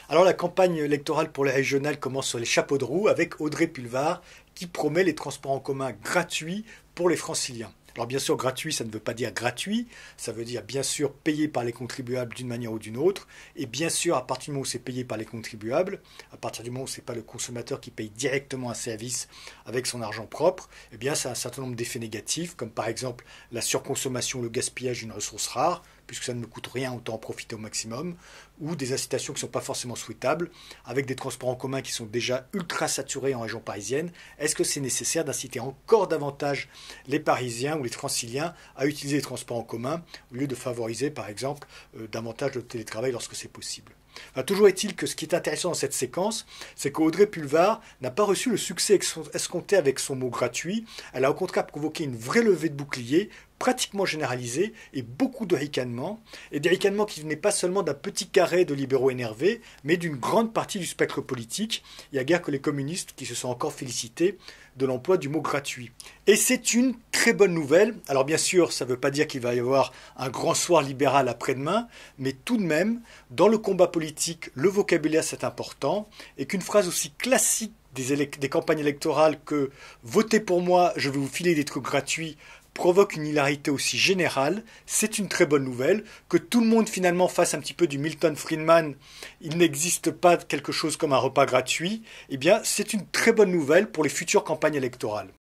Alors la campagne électorale pour les régionales commence sur les chapeaux de roue avec Audrey Pulvar qui promet les transports en commun gratuits pour les franciliens. Alors bien sûr, gratuit, ça ne veut pas dire gratuit, ça veut dire bien sûr payé par les contribuables d'une manière ou d'une autre, et bien sûr à partir du moment où c'est payé par les contribuables, à partir du moment où ce n'est pas le consommateur qui paye directement un service avec son argent propre, eh bien ça a un certain nombre d'effets négatifs, comme par exemple la surconsommation, le gaspillage d'une ressource rare, puisque ça ne me coûte rien, autant en profiter au maximum, ou des incitations qui ne sont pas forcément souhaitables, avec des transports en commun qui sont déjà ultra saturés en région parisienne. Est-ce que c'est nécessaire d'inciter encore davantage les Parisiens ou les Franciliens à utiliser les transports en commun, au lieu de favoriser, par exemple, davantage le télétravail lorsque c'est possible? Enfin, toujours est-il que ce qui est intéressant dans cette séquence, c'est qu'Audrey Pulvar n'a pas reçu le succès escompté avec son mot gratuit. Elle a au contraire provoqué une vraie levée de bouclier, pratiquement généralisée, et beaucoup de ricanements. Et des ricanements qui venaient pas seulement d'un petit carré de libéraux énervés, mais d'une grande partie du spectre politique. Il n'y a guère que les communistes qui se sont encore félicités de l'emploi du mot gratuit. Et c'est une très bonne nouvelle. Alors bien sûr, ça ne veut pas dire qu'il va y avoir un grand soir libéral après-demain, mais tout de même, dans le combat politique, le vocabulaire c'est important, et qu'une phrase aussi classique des campagnes électorales que votez pour moi, je vais vous filer des trucs gratuits provoque une hilarité aussi générale, c'est une très bonne nouvelle. Que tout le monde finalement fasse un petit peu du Milton Friedman, il n'existe pas quelque chose comme un repas gratuit, eh bien c'est une très bonne nouvelle pour les futures campagnes électorales.